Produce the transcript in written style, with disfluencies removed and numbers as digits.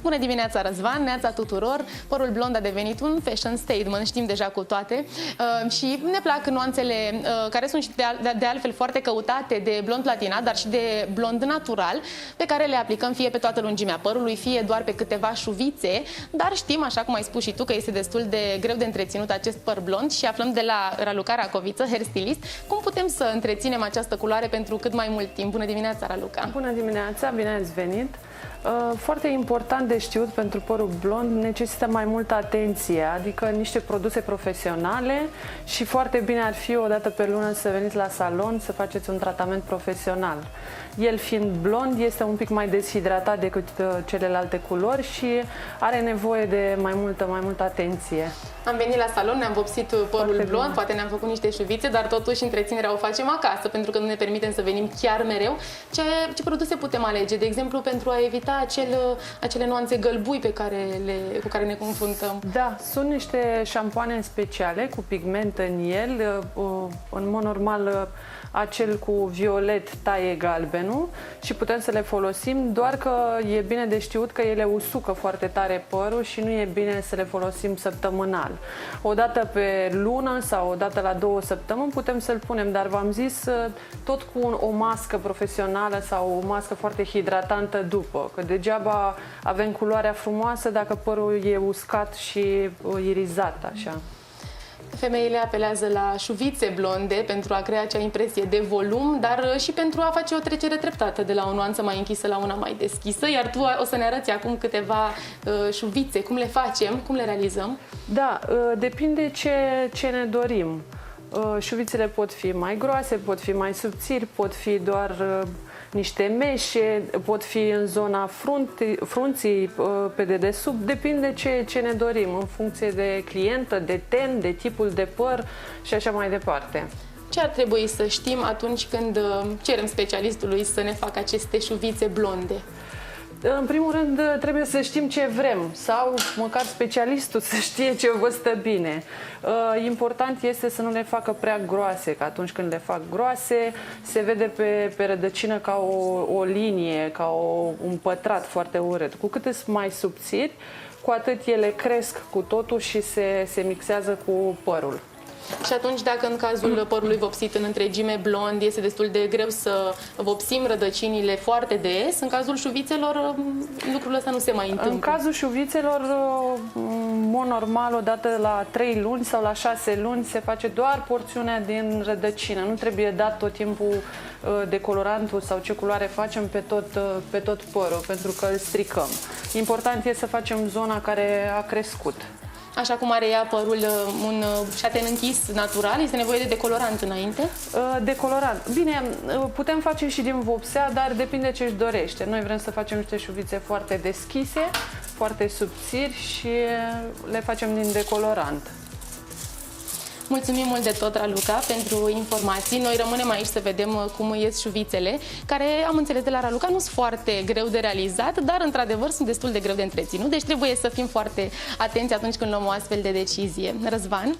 Bună dimineața, Răzvan, neața tuturor! Părul blond a devenit un fashion statement, știm deja cu toate. Și ne plac nuanțele care sunt și de altfel foarte căutate de blond platinat, dar și de blond natural, pe care le aplicăm fie pe toată lungimea părului, fie doar pe câteva șuvițe. Dar știm, așa cum ai spus și tu, că este destul de greu de întreținut acest păr blond și aflăm de la Raluca Racoviță, hairstylist, cum putem să întreținem această culoare pentru cât mai mult timp. Bună dimineața, Raluca! Bună dimineața, bine ați venit! Foarte important de știut pentru părul blond, necesită mai multă atenție, adică niște produse profesionale și foarte bine ar fi o dată pe lună să veniți la salon să faceți un tratament profesional. El fiind blond este un pic mai deshidratat decât celelalte culori și are nevoie de mai multă atenție. Am venit la salon, ne-am vopsit părul blond, poate ne-am făcut niște șuvițe, dar totuși întreținerea o facem acasă, pentru că nu ne permitem să venim chiar mereu. Ce produse putem alege, de exemplu, pentru a evita acele nuanțe gălbui cu care ne confruntăm? Da, sunt niște șampoane speciale cu pigment în el, în mod normal acel cu violet taie galbenul și putem să le folosim, doar că e bine de știut că ele usucă foarte tare părul și nu e bine să le folosim săptămânal. O dată pe lună sau o dată la 2 săptămâni putem să-l punem, dar v-am zis tot cu o mască profesională sau o mască foarte hidratantă după, că degeaba avem culoarea frumoasă dacă părul e uscat și irizat așa. Femeile apelează la șuvițe blonde pentru a crea acea impresie de volum, dar și pentru a face o trecere treptată de la o nuanță mai închisă la una mai deschisă. Iar tu o să ne arăți acum câteva șuvițe, cum le facem, cum le realizăm? Da, depinde ce ne dorim. Șuvițele pot fi mai groase, pot fi mai subțiri, pot fi doar niște meșe, pot fi în zona frunții, pe dedesubt, depinde ce ne dorim, în funcție de clientă, de ten, de tipul de păr și așa mai departe. Ce ar trebui să știm atunci când cerem specialistului să ne facă aceste șuvițe blonde? În primul rând, trebuie să știm ce vrem sau măcar specialistul să știe ce vă stă bine. Important este să nu le facă prea groase, că atunci când le fac groase, se vede pe rădăcină ca o linie, ca un pătrat foarte urât. Cu cât sunt mai subțiri, cu atât ele cresc cu totul și se mixează cu părul. Și atunci, dacă în cazul părului vopsit în întregime blond este destul de greu să vopsim rădăcinile foarte des, în cazul șuvițelor lucrul ăsta nu se mai întâmplă. În cazul șuvițelor, în mod normal, odată la 3 luni sau la 6 luni se face doar porțiunea din rădăcină. Nu trebuie dat tot timpul decolorantul sau ce culoare facem pe tot părul, pentru că îl stricăm. Important este să facem zona care a crescut. Așa cum are ea părul un șaten închis natural, este nevoie de decolorant înainte? Decolorant. Bine, putem face și din vopsea, dar depinde ce își dorește. Noi vrem să facem niște șuvițe foarte deschise, foarte subțiri și le facem din decolorant. Mulțumim mult de tot, Raluca, pentru informații. Noi rămânem aici să vedem cum ies șuvițele, care, am înțeles de la Raluca, nu sunt foarte greu de realizat, dar, într-adevăr, sunt destul de greu de întreținut. Deci trebuie să fim foarte atenți atunci când luăm o astfel de decizie. Răzvan?